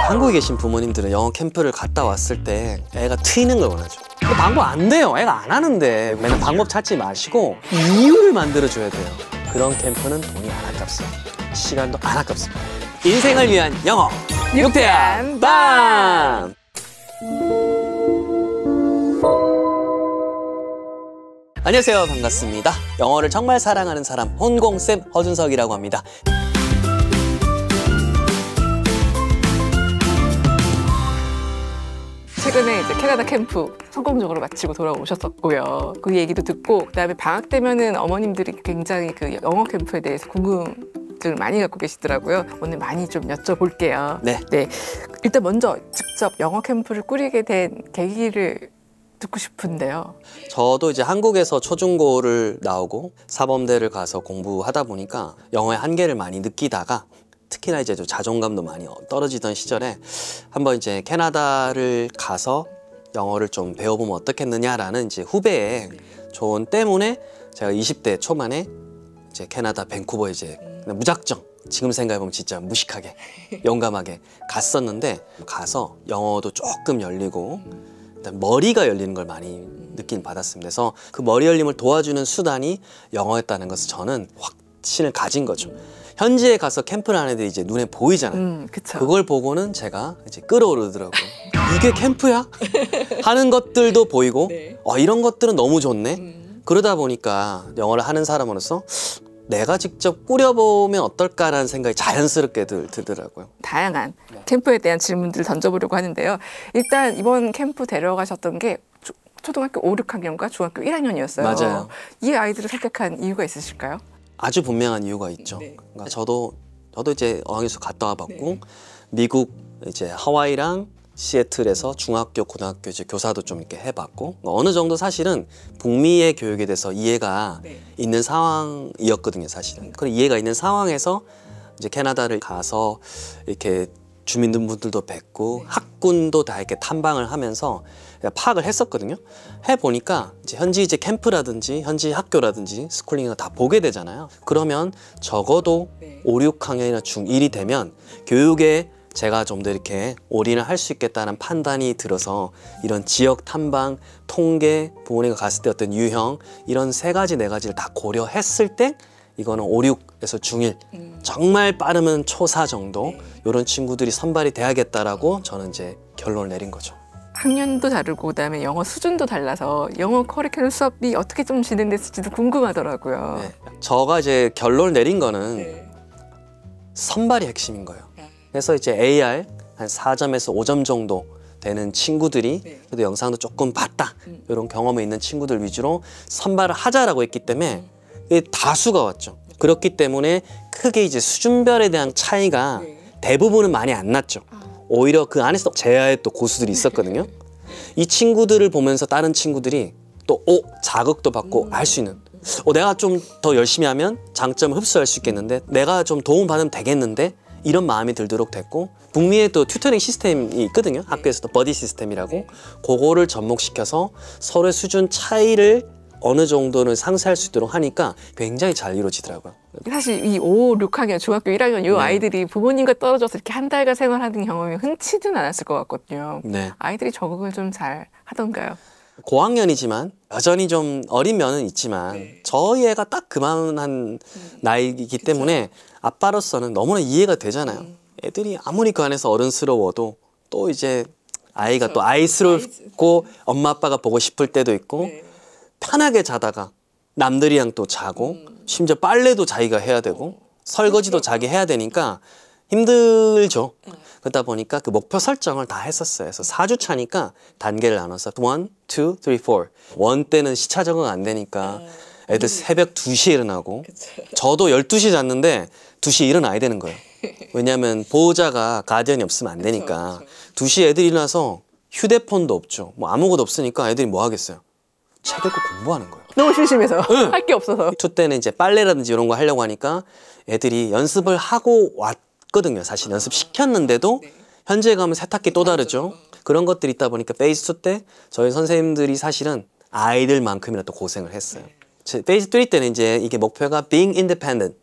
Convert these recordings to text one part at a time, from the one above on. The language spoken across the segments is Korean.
한국에 계신 부모님들은 영어 캠프를 갔다 왔을 때 애가 트이는 걸 원하죠. 방법 안 돼요. 애가 안 하는데 맨날 방법 찾지 마시고 이유를 만들어줘야 돼요. 그런 캠프는 돈이 안 아깝습니다. 시간도 안 아깝습니다. 인생을 위한 영어 유쾌한 밤! 안녕하세요. 반갑습니다. 영어를 정말 사랑하는 사람 혼공쌤 허준석이라고 합니다. 최근에 이제 캐나다 캠프 성공적으로 마치고 돌아오셨었고요. 그 얘기도 듣고 그다음에 방학 되면은 어머님들이 굉장히 그 영어 캠프에 대해서 궁금증을 많이 갖고 계시더라고요. 오늘 많이 좀 여쭤볼게요. 네. 일단 먼저 직접 영어 캠프를 꾸리게 된 계기를 듣고 싶은데요. 저도 이제 한국에서 초중고를 나오고 사범대를 가서 공부하다 보니까 영어의 한계를 많이 느끼다가 특히나 이제 좀 자존감도 많이 떨어지던 시절에 한번 이제 캐나다를 가서 영어를 좀 배워보면 어떻겠느냐라는 이제 후배의 조언 때문에 제가 20대 초반에 이제 캐나다 밴쿠버에 이제 무작정 지금 생각해보면 진짜 무식하게 용감하게 갔었는데 가서 영어도 조금 열리고 일단 머리가 열리는 걸 많이 느낌 받았습니다. 그래서 그 머리 열림을 도와주는 수단이 영어였다는 것을 저는 확신을 가진 거죠. 현지에 가서 캠프를 하는 애들이 이제 눈에 보이잖아요. 그걸 보고는 제가 이제 끌어오르더라고요. 이게 캠프야? 하는 것들도 보이고 네. 이런 것들은 너무 좋네. 그러다 보니까 영어를 하는 사람으로서 내가 직접 꾸려보면 어떨까라는 생각이 자연스럽게 들더라고요. 다양한 캠프에 대한 질문들을 던져보려고 하는데요. 일단 이번 캠프 데려가셨던 게 초등학교 5, 6학년과 중학교 1학년이었어요. 맞아요. 이 아이들을 선택한 이유가 있으실까요? 아주 분명한 이유가 있죠. 네. 그러니까 저도 이제 어학연수 갔다 와봤고 네. 미국 이제 하와이랑 시애틀에서 중학교, 고등학교 이제 교사도 좀 이렇게 해봤고 어느 정도 사실은 북미의 교육에 대해서 이해가 있는 상황이었거든요, 사실은. 그런 이해가 있는 상황에서 이제 캐나다를 가서 이렇게 주민분들도 뵙고 학군도 다 이렇게 탐방을 하면서 파악을 했었거든요. 해보니까 이제 현지 이제 캠프라든지 현지 학교라든지 스쿨링을 다 보게 되잖아요. 그러면 적어도 5, 6학년이나 중1이 되면 교육에 제가 좀 더 이렇게 올인을 할 수 있겠다는 판단이 들어서 이런 지역 탐방, 통계, 부모님과 갔을 때 어떤 유형 이런 세 가지, 네 가지를 다 고려했을 때 이거는 5, 6에서 중1 정말 빠르면 초4 정도 이런 친구들이 선발이 돼야겠다라고 저는 이제 결론을 내린 거죠. 학년도 다르고 그다음에 영어 수준도 달라서 영어 커리큘럼 수업이 어떻게 좀 진행됐을지도 궁금하더라고요. 네. 저가 이제 결론을 내린 거는 선발이 핵심인 거예요. 그래서 이제 AR 한 4점에서 5점 정도 되는 친구들이 그래도 영상도 조금 봤다 이런 경험이 있는 친구들 위주로 선발을 하자라고 했기 때문에 다수가 왔죠. 그렇기 때문에 크게 이제 수준별에 대한 차이가 대부분은 많이 안 났죠. 오히려 그 안에서 제야의 또 고수들이 있었거든요. 이 친구들을 보면서 다른 친구들이 또 자극도 받고 알 수 있는 내가 좀 더 열심히 하면 장점을 흡수할 수 있겠는데 내가 좀 도움받으면 되겠는데 이런 마음이 들도록 됐고 북미에 또 튜터링 시스템이 있거든요. 학교에서도 버디 시스템이라고 그거를 접목시켜서 서로의 수준 차이를 어느 정도는 상쇄할 수 있도록 하니까 굉장히 잘 이루어지더라고요. 사실 이 5, 6학년, 중학교 1학년 이 아이들이 부모님과 떨어져서 이렇게 한 달간 생활하는 경험이 흔치는 않았을 것 같거든요. 아이들이 적응을 좀 잘 하던가요? 고학년이지만 여전히 좀 어린 면은 있지만 저희 애가 딱 그만한 나이이기 때문에 아빠로서는 너무나 이해가 되잖아요. 애들이 아무리 그 안에서 어른스러워도 또 이제 아이가 또 아이스럽고 엄마 아빠가 보고 싶을 때도 있고 편하게 자다가 남들이랑 또 자고 심지어 빨래도 자기가 해야 되고 설거지도 자기 해야 되니까 힘들죠. 그러다 보니까 그 목표 설정을 다 했었어요. 그래서 4주 차니까 단계를 나눠서 1, 2, 3, 4 원 때는 시차 적응 안 되니까 애들 새벽 2시에 일어나고 저도 12시에 잤는데 2시에 일어나야 되는 거예요. 왜냐하면 보호자가 가디언이 없으면 안 되니까 2시에 애들이 일어나서 휴대폰도 없죠. 뭐 아무것도 없으니까 애들이 뭐 하겠어요? 책 읽고 공부하는 거예요. 너무 심심해서 할 게 없어서. 투 때는 이제 빨래라든지 이런 거 하려고 하니까 애들이 연습을 하고 왔거든요. 사실 연습 시켰는데도 현지에 가면 세탁기 또 다르죠. 그런 것들이 있다 보니까 페이즈 2 때 저희 선생님들이 사실은 아이들만큼이나 또 고생을 했어요. 페이즈 3 때는 이제 이게 목표가 being independent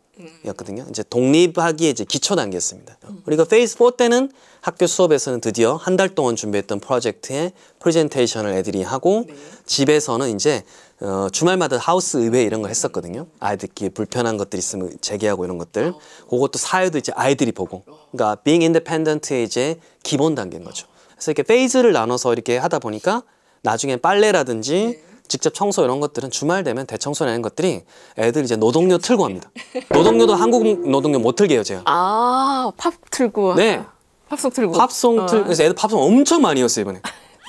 였거든요. 이제 독립하기에 이제 기초 단계였습니다. 그리고 페이즈 4 때는 학교 수업에서는 드디어 한 달 동안 준비했던 프로젝트의 프레젠테이션을 애들이 하고 집에서는 이제 주말마다 하우스 의회 이런 걸 했었거든요. 아이들끼리 불편한 것들 있으면 제기하고 이런 것들. 그것도 사회도 이제 아이들이 보고. 그러니까 being independent의 이제 기본 단계인 거죠. 그래서 이렇게 페이즈를 나눠서 이렇게 하다 보니까 나중에 빨래라든지 직접 청소 이런 것들은 주말 되면 대청소라는 것들이 애들 이제 노동요 틀고 합니다. 노동요도 한국 노동요 못 틀게 해요, 제가. 아, 팝 틀고. 네. 팝송 틀고. 팝송 틀, 그래서 애들 팝송 엄청 많이 했어요, 이번에.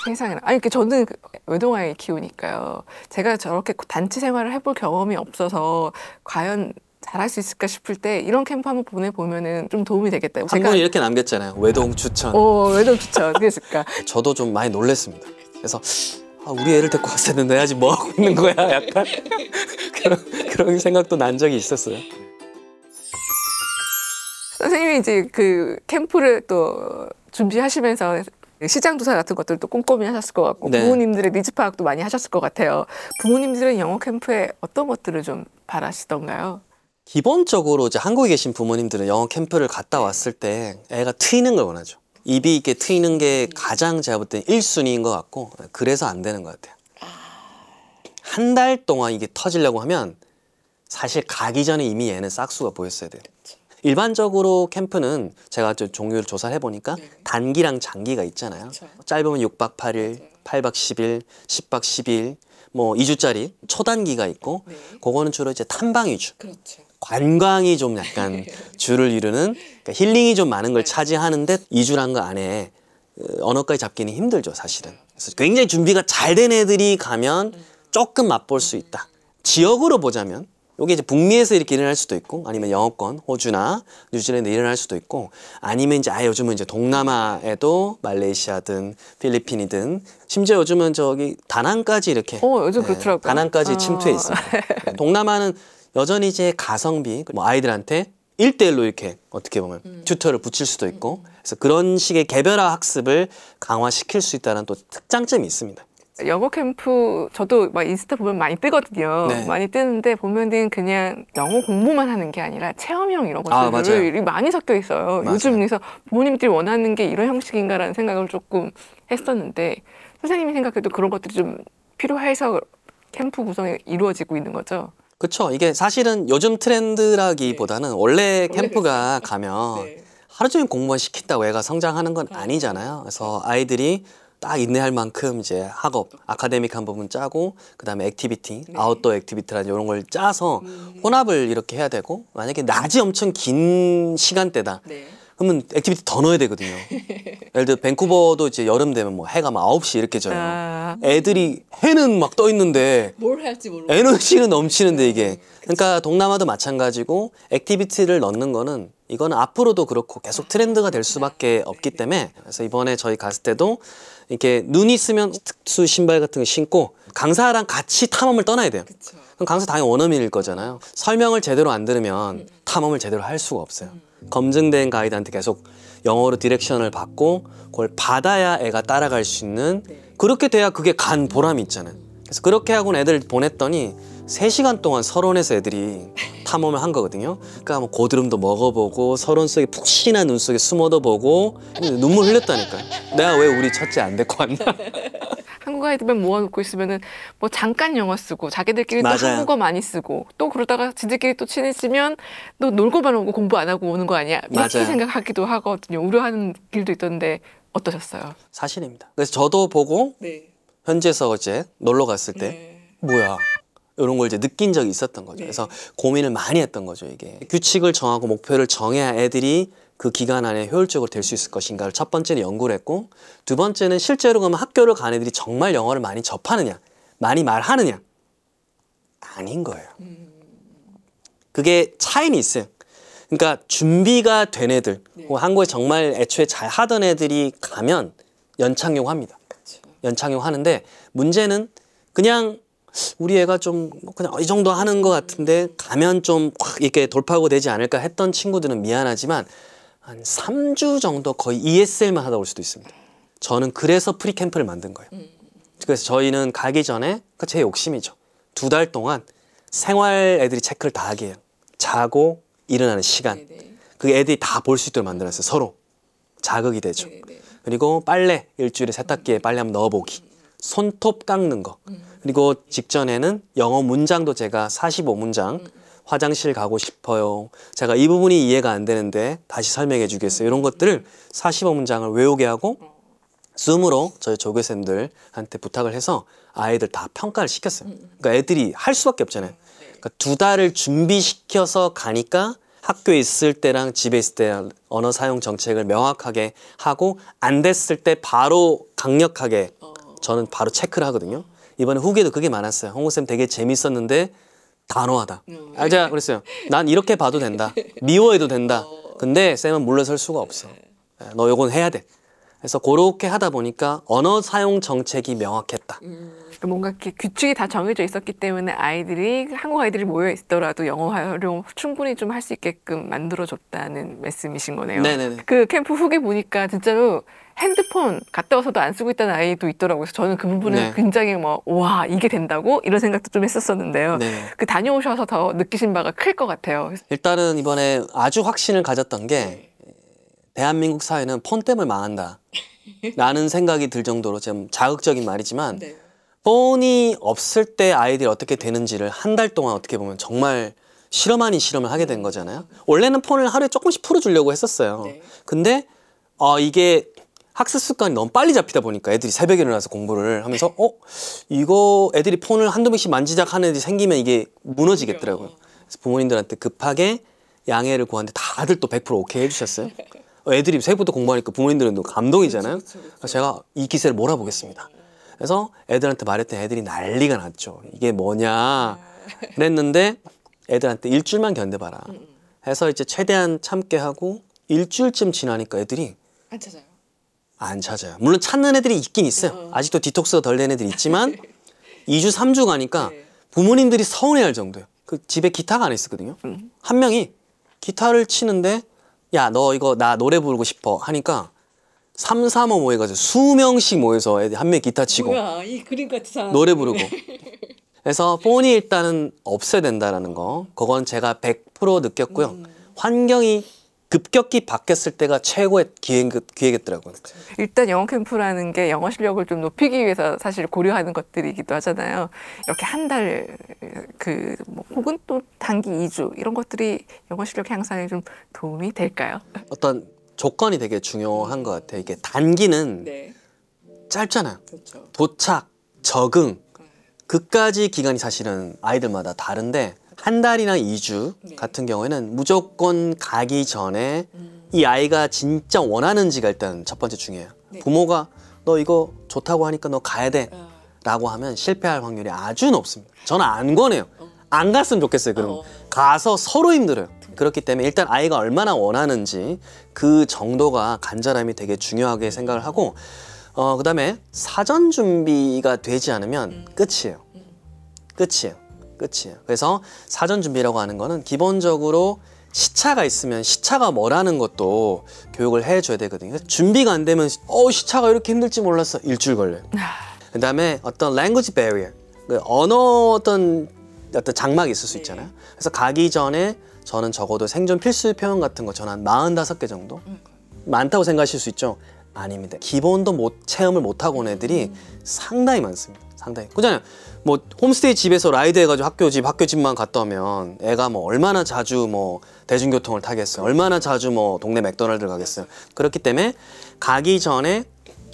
세상에나. 아니, 저는 외동아이 키우니까요. 제가 저렇게 단체 생활을 해볼 경험이 없어서 과연 잘할 수 있을까 싶을 때 이런 캠프 한번 보내보면은 좀 도움이 되겠다. 한 번 이렇게 남겼잖아요. 외동 추천. 외동 추천. 그랬을까? 저도 좀 많이 놀랬습니다. 그래서 우리 애를 데리고 왔었는데 아직 뭐 하고 있는 거야? 약간 그런 생각도 난 적이 있었어요. 선생님이 이제 그 캠프를 또 준비하시면서 시장 조사 같은 것들도 꼼꼼히 하셨을 것 같고 네. 부모님들의 니즈 파악도 많이 하셨을 것 같아요. 부모님들은 영어 캠프에 어떤 것들을 좀 바라시던가요? 기본적으로 이제 한국에 계신 부모님들은 영어 캠프를 갔다 왔을 때 애가 트이는 걸 원하죠. 입이 이렇게 트이는 게 가장 제가 볼 때 1순위인 것 같고 그래서 안 되는 것 같아요. 한 달 동안 이게 터지려고 하면 사실 가기 전에 이미 얘는 싹수가 보였어야 돼요. 일반적으로 캠프는 제가 종류를 조사를 해보니까 단기랑 장기가 있잖아요. 짧으면 6박 8일, 8박 10일, 10박 10일, 뭐 2주짜리 초단기가 있고 그거는 주로 이제 탐방 위주. 관광이 좀 약간 주를 이루는 그러니까 힐링이 좀 많은 걸 차지하는데 2주란 거 안에 언어까지 잡기는 힘들죠, 사실은. 그래서 굉장히 준비가 잘 된 애들이 가면 조금 맛볼 수 있다. 지역으로 보자면 이게 이제 북미에서 이렇게 일어날 수도 있고 아니면 영어권, 호주나 뉴질랜드 일어날 수도 있고 아니면 이제 요즘은 이제 동남아에도 말레이시아든 필리핀이든 심지어 요즘은 저기 다낭까지 이렇게 요즘 그렇더라고요. 다낭까지 침투해 있습니다. 동남아는 여전히 이제 가성비 뭐 아이들한테 1대1로 이렇게 어떻게 보면 튜터를 붙일 수도 있고 그래서 그런 식의 개별화 학습을 강화시킬 수 있다는 또 특장점이 있습니다. 영어 캠프 저도 막 인스타 보면 많이 뜨거든요. 네. 많이 뜨는데 보면은 그냥 영어 공부만 하는 게 아니라 체험형 이런 것들이 많이 섞여 있어요. 맞아요. 요즘 그래서 부모님들이 원하는 게 이런 형식인가라는 생각을 조금 했었는데 선생님이 생각해도 그런 것들이 좀 필요해서 캠프 구성이 이루어지고 있는 거죠. 그렇죠. 이게 사실은 요즘 트렌드라기보다는 원래 캠프가 가면 하루 종일 공부만 시킨다고 애가 성장하는 건 아니잖아요. 그래서 아이들이 딱 인내할 만큼 이제 학업, 아카데믹한 부분 짜고 그다음에 액티비티, 아웃도어 액티비티라는 이런 걸 짜서 혼합을 이렇게 해야 되고 만약에 낮이 엄청 긴 시간대다. 그러면 액티비티 더 넣어야 되거든요. 예를 들어 밴쿠버도 이제 여름 되면 뭐 해가 막 9시 이렇게 져요. 애들이 해는 막 떠 있는데 뭘 할지 모르고 에너지는 넘치는데 이게. 그러니까 동남아도 마찬가지고 액티비티를 넣는 거는 이거는 앞으로도 그렇고 계속 트렌드가 될 수밖에 없기 때문에 그래서 이번에 저희 갔을 때도 이렇게 눈이 있으면 특수 신발 같은 거 신고 강사랑 같이 탐험을 떠나야 돼요. 그럼 강사 당연히 원어민일 거잖아요. 설명을 제대로 안 들으면 탐험을 제대로 할 수가 없어요. 검증된 가이드한테 계속 영어로 디렉션을 받고 그걸 받아야 애가 따라갈 수 있는 그렇게 돼야 그게 간 보람이 있잖아요. 그래서 그렇게 하고 애들 보냈더니 3시간 동안 서론에서 애들이 탐험을 한 거거든요. 그러니까 뭐 고드름도 먹어보고 서론 속에 푹신한 눈 속에 숨어도 보고 눈물 흘렸다니까요. 내가 왜 우리 첫째 안 데리고 왔나. 한국 아이들만 모아놓고 있으면은 뭐 잠깐 영어 쓰고 자기들끼리 또 맞아요. 한국어 많이 쓰고 또 그러다가 지들끼리 또 친해지면 너 놀고만 오고 공부 안 하고 오는 거 아니야? 이렇게 맞아요. 생각하기도 하거든요. 우려하는 길도 있던데 어떠셨어요? 사실입니다. 그래서 저도 보고 현지에서 어제 놀러 갔을 때 뭐야 이런 걸 이제 느낀 적이 있었던 거죠. 그래서 고민을 많이 했던 거죠. 이게 규칙을 정하고 목표를 정해야 애들이 그 기간 안에 효율적으로 될 수 있을 것인가를 첫 번째는 연구를 했고 두 번째는 실제로 그러면 학교를 간 애들이 정말 영어를 많이 접하느냐 많이 말하느냐 아닌 거예요. 그게 차이는 있어요. 그러니까 준비가 된 애들 한국에 정말 애초에 잘 하던 애들이 가면 연착용합니다. 연착용하는데 문제는 그냥 우리 애가 좀 그냥 이 정도 하는 것 같은데 가면 좀 확 이렇게 돌파하고 되지 않을까 했던 친구들은 미안하지만 한 3주 정도 거의 ESL만 하다 올 수도 있습니다. 저는 그래서 프리캠프를 만든 거예요. 그래서 저희는 가기 전에 제 욕심이죠. 2달 동안 생활 애들이 체크를 다 하게 해요. 자고 일어나는 시간. 그 애들이 다 볼 수 있도록 만들었어요. 서로. 자극이 되죠. 네네. 그리고 빨래 일주일에 세탁기에 빨래 한번 넣어보기, 손톱 깎는 거, 그리고 직전에는 영어 문장도 제가 45문장 화장실 가고 싶어요. 제가 이 부분이 이해가 안 되는데 다시 설명해 주겠어요. 이런 것들을 45문장을 외우게 하고 줌으로 저희 조교생들한테 부탁을 해서 아이들 다 평가를 시켰어요. 그러니까 애들이 할 수밖에 없잖아요. 그러니까 2달을 준비시켜서 가니까 학교에 있을 때랑 집에 있을 때 언어 사용 정책을 명확하게 하고 안 됐을 때 바로 강력하게 저는 바로 체크를 하거든요. 이번에 후기에도 그게 많았어요. 홍우쌤 되게 재밌었는데 단호하다. 제가 그랬어요. 난 이렇게 봐도 된다. 미워해도 된다. 근데 쌤은 물러설 수가 없어. 너 요건 해야 돼. 그래서 그렇게 하다 보니까 언어 사용 정책이 명확했다. 뭔가 이렇게 규칙이 다 정해져 있었기 때문에 아이들이 한국 아이들이 모여 있더라도 영어 활용 충분히 좀 할 수 있게끔 만들어줬다는 말씀이신 거네요. 네네네. 그 캠프 후기 보니까 진짜로 핸드폰 갔다 와서도 안 쓰고 있다는 아이도 있더라고요. 그래서 저는 그 부분은 네. 굉장히 와 이게 된다고 이런 생각도 좀 했었었는데요. 네. 그 다녀오셔서 더 느끼신 바가 클 것 같아요. 일단은 이번에 아주 확신을 가졌던 게 대한민국 사회는 폰 때문에 망한다 라는 생각이 들 정도로 좀 자극적인 말이지만 네. 폰이 없을 때 아이들이 어떻게 되는지를 한 달 동안 어떻게 보면 정말 실험 아닌 실험을 하게 된 거잖아요. 원래는 폰을 하루에 조금씩 풀어주려고 했었어요. 네. 근데 이게 학습 습관이 너무 빨리 잡히다 보니까 애들이 새벽에 일어나서 공부를 하면서 이거 애들이 폰을 한두 번씩 만지작 하는 애들이 생기면 이게 무너지겠더라고요. 그래서 부모님들한테 급하게 양해를 구하는데 다들 또 100% 오케이 해주셨어요. 애들이 새벽부터 공부하니까 부모님들은 또 감동이잖아요. 그래서 제가 이 기세를 몰아보겠습니다. 그래서 애들한테 말했더니 애들이 난리가 났죠. 이게 뭐냐 그랬는데 애들한테 일주일만 견뎌봐라 해서 이제 최대한 참게 하고 일주일쯤 지나니까 애들이 안 찾아요. 안 찾아요. 물론 찾는 애들이 있긴 있어요. 아직도 디톡스가 덜 된 애들이 있지만 2주, 3주 가니까 부모님들이 서운해할 정도예요. 그 집에 기타가 하나 있었거든요. 한 명이 기타를 치는데 야, 너 이거 나 노래 부르고 싶어 하니까 3, 4, 5 모여가지고 수명씩 모여서 애들 한 명이 기타 치고 뭐야 이 그림 같은 사람. 노래 부르고 그래서 폰이 일단은 없어야 된다라는 거 그건 제가 100% 느꼈고요. 환경이 급격히 바뀌었을 때가 최고의 기회겠더라고요. 일단 영어 캠프라는 게 영어 실력을 좀 높이기 위해서 사실 고려하는 것들이기도 하잖아요. 이렇게 한 달 혹은 또 단기 2주 이런 것들이 영어 실력 향상에 좀 도움이 될까요? 어떤 조건이 되게 중요한 것 같아요. 이게 단기는 네, 짧잖아요. 그렇죠. 도착, 적응 그까지 기간이 사실은 아이들마다 다른데 한 달이나 2주 같은 경우에는 무조건 가기 전에 이 아이가 진짜 원하는지가 일단 첫 번째 중요해요. 부모가 너 이거 좋다고 하니까 너 가야 돼 라고 하면 실패할 확률이 아주 높습니다. 저는 안 권해요. 안 갔으면 좋겠어요. 그럼 가서 서로 힘들어요. 그렇기 때문에 일단 아이가 얼마나 원하는지 그 정도가 간절함이 되게 중요하게 생각을 하고 그 다음에 사전 준비가 되지 않으면 끝이에요. 끝이에요. 그래서 사전 준비라고 하는 거는 기본적으로 시차가 있으면 시차가 뭐라는 것도 교육을 해줘야 되거든요. 준비가 안 되면 시차가 이렇게 힘들지 몰랐어. 일주일 걸려요. 그 다음에 어떤 language barrier, 언어 어떤 장막이 있을 수 있잖아요. 그래서 가기 전에 저는 적어도 생존 필수 표현 같은 거 저는 한 45개 정도? 많다고 생각하실 수 있죠? 아닙니다. 기본도 체험을 못하고 온 애들이 상당히 많습니다. 상당히. 그잖아요. 뭐 홈스테이 집에서 라이드 해가지고 학교 집만 갔다 오면 애가 뭐 얼마나 자주 뭐 대중교통을 타겠어요. 얼마나 자주 뭐 동네 맥도날드를 가겠어요. 그렇기 때문에 가기 전에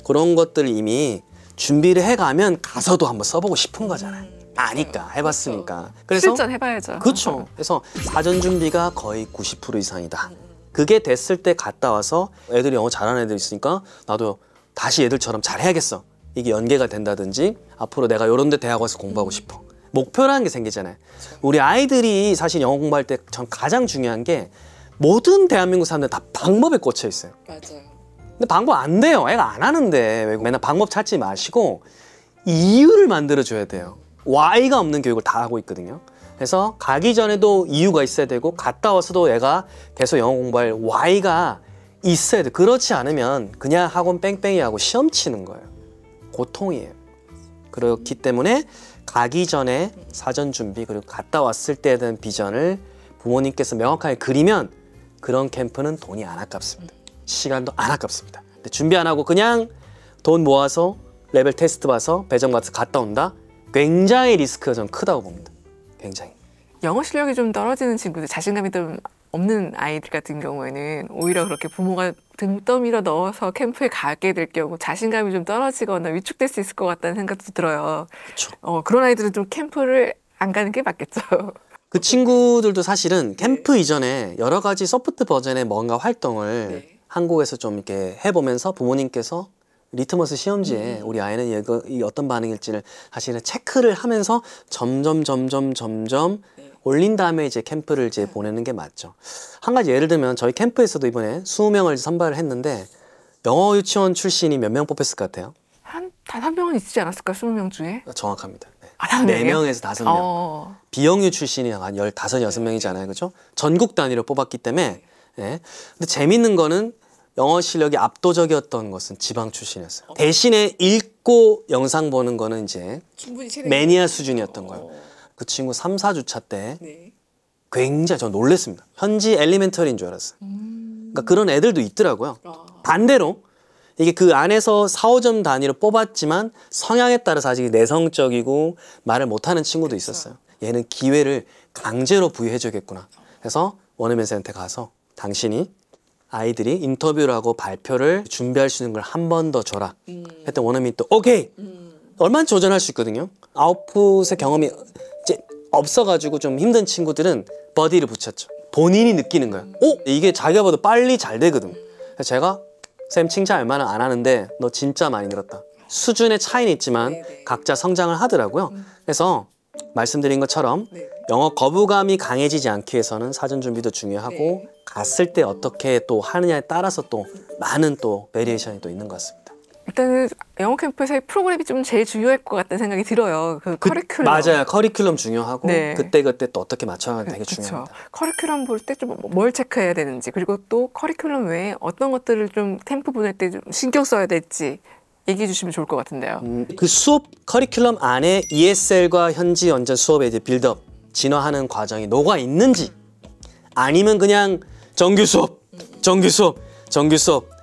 그런 것들을 이미 준비를 해가면 가서도 한번 써보고 싶은 거잖아요. 아니까 해봤으니까. 그래서 실전 해봐야죠. 그렇죠. 그래서 사전 준비가 거의 90% 이상이다. 그게 됐을 때 갔다 와서 애들이 영어 잘하는 애들 있으니까 나도 다시 애들처럼 잘해야겠어. 이게 연계가 된다든지 앞으로 내가 이런 데 대학 와서 공부하고 싶어. 목표라는 게 생기잖아요. 우리 아이들이 사실 영어 공부할 때 전 가장 중요한 게 모든 대한민국 사람들 다 방법에 꽂혀 있어요. 맞아요. 근데 방법 안 돼요. 애가 안 하는데 맨날 방법 찾지 마시고 이유를 만들어줘야 돼요. Why가 없는 교육을 다 하고 있거든요. 그래서 가기 전에도 이유가 있어야 되고 갔다 와서도 애가 계속 영어 공부할 Why가 있어야 돼. 그렇지 않으면 그냥 학원 뺑뺑이 하고 시험 치는 거예요. 고통이에요. 그렇기 때문에 가기 전에 사전 준비 그리고 갔다 왔을 때에 대한 비전을 부모님께서 명확하게 그리면 그런 캠프는 돈이 안 아깝습니다. 시간도 안 아깝습니다. 근데 준비 안 하고 그냥 돈 모아서 레벨 테스트 봐서 배정 받아서 갔다 온다? 굉장히 리스크가 좀 크다고 봅니다. 굉장히. 영어 실력이 좀 떨어지는 친구들, 자신감이 좀 없는 아이들 같은 경우에는 오히려 그렇게 부모가 등 떠밀어 넣어서 캠프에 가게 될 경우 자신감이 좀 떨어지거나 위축될 수 있을 것 같다는 생각도 들어요. 그렇죠. 그런 아이들은 좀 캠프를 안 가는 게 맞겠죠. 그 친구들도 사실은 캠프 이전에 여러 가지 소프트 버전의 뭔가 활동을 네. 한국에서 좀 이렇게 해보면서 부모님께서 리트머스 시험지에 우리 아이는 이 어떤 반응일지를 사실은 체크를 하면서 점점 올린 다음에 이제 캠프를 이제 보내는 게 맞죠. 한 가지 예를 들면 저희 캠프에서도 이번에 20명을 선발을 했는데 영어 유치원 출신이 몇 명 뽑혔을 것 같아요? 한 5명은 있지 않았을까? 20명 중에? 정확합니다. 네. 아, 5명이요? 4명에서 5명. 비영유 출신이 한 15, 16명이잖아요. 그죠? 전국 단위로 뽑았기 때문에. 네. 근데 재밌는 거는 영어 실력이 압도적이었던 것은 지방 출신이었어요. 대신에 읽고 영상 보는 거는 이제 매니아 수준이었던 거예요. 그 친구 3, 4주차 때 굉장히 저 놀랬습니다. 현지 엘리멘터리인 줄 알았어요. 그러니까 그런 애들도 있더라고요. 반대로 이게 그 안에서 4, 5점 단위로 뽑았지만 성향에 따라서 아직 내성적이고 말을 못하는 친구도 있었어요. 얘는 기회를 강제로 부여해줘야겠구나. 그래서 원어민센터에 가서 당신이 아이들이 인터뷰를 하고 발표를 준비할 수 있는 걸 한 번 더 줘라. 했더니 원어민이 또 오케이! 얼마나 조전할 수 있거든요. 아웃풋의 경험이 이제 없어가지고 좀 힘든 친구들은 버디를 붙였죠. 본인이 느끼는 거예요. 이게 자기가 봐도 빨리 잘 되거든. 그래서 제가 쌤 칭찬 얼마나 안 하는데 너 진짜 많이 늘었다. 수준의 차이는 있지만 각자 성장을 하더라고요. 그래서 말씀드린 것처럼 영어 거부감이 강해지지 않기 위해서는 사전 준비도 중요하고 갔을 때 어떻게 또 하느냐에 따라서 또 많은 또 베리에이션이 또 있는 것 같습니다. 일단은 영어 캠프에서의 프로그램이 좀 제일 중요할 것 같다는 생각이 들어요. 그 커리큘럼. 맞아요. 커리큘럼 중요하고 그때 또 어떻게 맞춰가는 게 되게 중요합니다. 커리큘럼 볼 때 좀 뭘 체크해야 되는지, 그리고 또 커리큘럼 외에 어떤 것들을 좀 캠프 보낼 때 좀 신경 써야 될지 얘기해 주시면 좋을 것 같은데요. 그 수업 커리큘럼 안에 ESL과 현지 원전 수업에 이제 빌드업, 진화하는 과정이 녹아 있는지 아니면 그냥 정규 수업,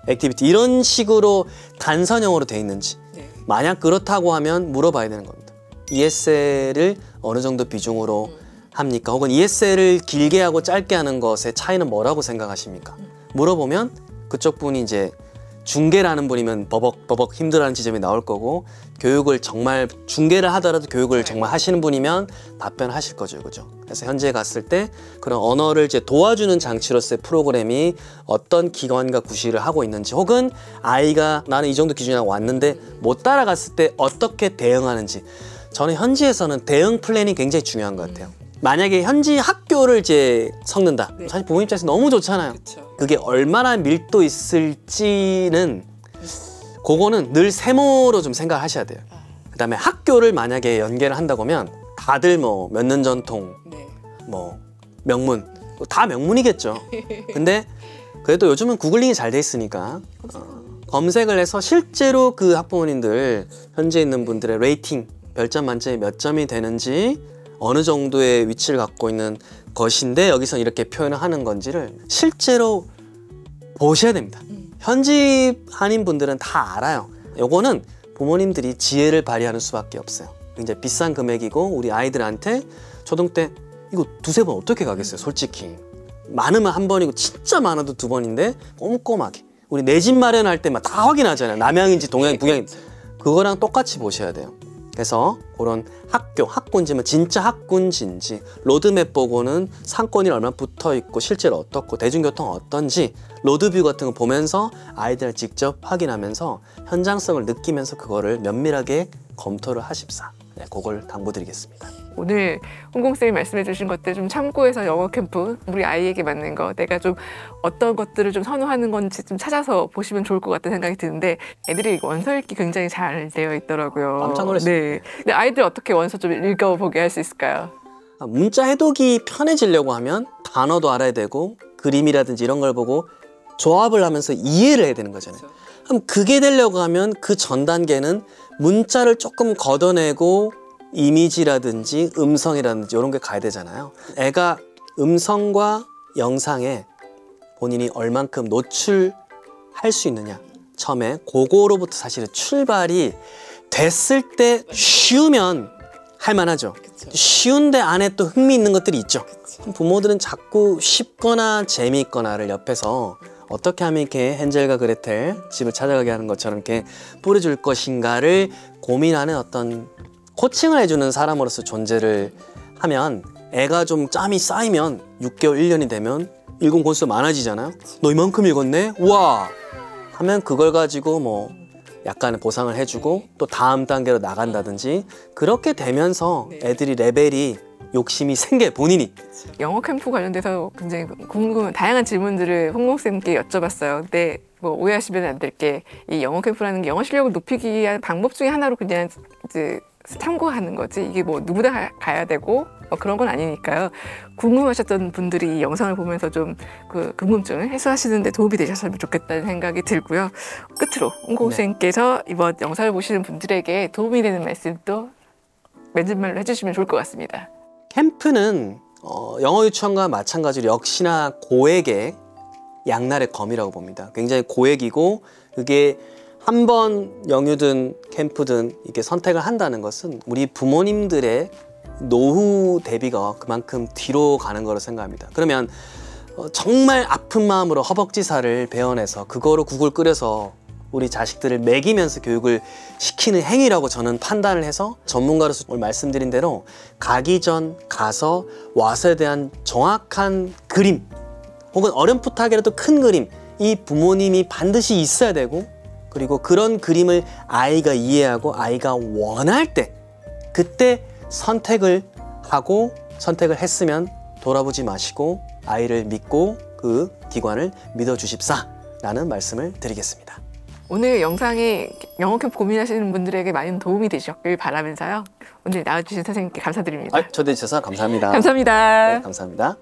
액티비티 이런 식으로 단선형으로 돼 있는지 만약 그렇다고 하면 물어봐야 되는 겁니다. ESL을 어느 정도 비중으로 합니까? 혹은 ESL을 길게 하고 짧게 하는 것의 차이는 뭐라고 생각하십니까? 물어보면 그쪽 분이 이제 중계라는 분이면 버벅 힘들어하는 지점이 나올 거고 교육을 정말 중계를 하더라도 교육을 정말 하시는 분이면 답변하실 거죠. 그죠? 그래서 현지에 갔을 때 그런 언어를 이제 도와주는 장치로서의 프로그램이 어떤 기관과 구실을 하고 있는지 혹은 아이가 나는 이 정도 기준이라고 왔는데 못 따라갔을 때 어떻게 대응하는지 저는 현지에서는 대응 플랜이 굉장히 중요한 것 같아요. 만약에 현지 학교를 이제 섞는다. 사실 부모 입장에서 너무 좋잖아요. 그게 얼마나 밀도 있을지는 그거는 늘 세모로 좀 생각을 하셔야 돼요. 그다음에 학교를 만약에 연계를 한다고 하면 다들 뭐 몇 년 전통, 뭐 명문 다 명문이겠죠. 근데 그래도 요즘은 구글링이 잘 돼 있으니까 검색을 해서 실제로 그 학부모님들 현지에 있는 분들의 레이팅 별점 만점에 몇 점이 되는지 어느 정도의 위치를 갖고 있는 것인데 여기서 이렇게 표현을 하는 건지를 실제로 보셔야 됩니다. 현지 한인분들은 다 알아요. 요거는 부모님들이 지혜를 발휘하는 수밖에 없어요. 굉장히 비싼 금액이고 우리 아이들한테 초등 때 이거 2, 3번 어떻게 가겠어요, 솔직히. 많으면 한 번이고 진짜 많아도 2번인데 꼼꼼하게. 우리 내 집 마련할 때 막 다 확인하잖아요. 남양인지 동양, 북양인지. 그거랑 똑같이 보셔야 돼요. 그래서 그런 학교, 학군지면 진짜 학군지인지 로드맵 보고는 상권이 얼마나 붙어있고 실제로 어떻고 대중교통 어떤지 로드뷰 같은 거 보면서 아이들을 직접 확인하면서 현장성을 느끼면서 그거를 면밀하게 검토를 하십사. 네, 그걸 당부드리겠습니다. 오늘 홍공쌤이 말씀해 주신 것들 좀 참고해서 영어 캠프 우리 아이에게 맞는 거 내가 좀 어떤 것들을 좀 선호하는 건지 좀 찾아서 보시면 좋을 것 같다는 생각이 드는데 애들이 원서 읽기 굉장히 잘 되어 있더라고요. 깜짝 놀랐어요. 네. 근데 아이들 어떻게 원서 좀 읽어보게 할 수 있을까요? 문자 해독이 편해지려고 하면 단어도 알아야 되고 그림이라든지 이런 걸 보고 조합을 하면서 이해를 해야 되는 거잖아요. 그럼 그게 되려고 하면 그 전 단계는 문자를 조금 걷어내고 이미지라든지 음성이라든지 이런 게 가야 되잖아요. 애가 음성과 영상에 본인이 얼만큼 노출돼 할 수 있느냐. 처음에 그거로부터 사실은 출발이 됐을 때 쉬우면 할만하죠. 쉬운데 안에 또 흥미있는 것들이 있죠. 부모들은 자꾸 쉽거나 재미있거나를 옆에서 어떻게 하면 이렇게 헨젤과 그레텔 집을 찾아가게 하는 것처럼 이렇게 뿌려줄 것인가를 고민하는 어떤 코칭을 해주는 사람으로서 존재를 하면 애가 좀 짬이 쌓이면 6개월, 1년이 되면 읽은 권수 많아지잖아요. 너 이만큼 읽었네? 우와! 하면 그걸 가지고 뭐 약간의 보상을 해주고 또 다음 단계로 나간다든지 그렇게 되면서 애들이 레벨이 욕심이 생겨 본인이. 영어 캠프 관련돼서 굉장히 궁금한 다양한 질문들을 홍콩쌤께 여쭤봤어요. 근데 뭐 오해하시면 안 될 게 이 영어 캠프라는 게 영어 실력을 높이기 위한 방법 중에 하나로 그냥 이제 참고하는 거지 이게 뭐 누구나 가야 되고 뭐 그런 건 아니니까요. 궁금하셨던 분들이 이 영상을 보면서 좀 그 궁금증을 해소하시는 데 도움이 되셨으면 좋겠다는 생각이 들고요. 끝으로 홍콩쌤께서 이번 영상을 보시는 분들에게 도움이 되는 말씀도 맺은말로 해주시면 좋을 것 같습니다. 캠프는 영어 유치원과 마찬가지로 역시나 고액의 양날의 검이라고 봅니다. 굉장히 고액이고 그게 한 번 영유든 캠프든 이렇게 선택을 한다는 것은 우리 부모님들의 노후 대비가 그만큼 뒤로 가는 거로 생각합니다. 그러면 정말 아픈 마음으로 허벅지살을 베어내서 그거로 국을 끓여서 우리 자식들을 먹이면서 교육을 시키는 행위라고 저는 판단을 해서 전문가로서 오늘 말씀드린 대로 가기 전 가서 와서에 대한 정확한 그림 혹은 어렴풋하게라도 큰 그림 이 부모님이 반드시 있어야 되고 그리고 그런 그림을 아이가 이해하고 아이가 원할 때 그때 선택을 하고 선택을 했으면 돌아보지 마시고 아이를 믿고 그 기관을 믿어주십사 라는 말씀을 드리겠습니다. 오늘 영상이 영어 캠프 고민하시는 분들에게 많은 도움이 되셨길 바라면서요. 오늘 나와주신 선생님께 감사드립니다. 초대해 주셔서 감사합니다. 감사합니다. 네, 감사합니다.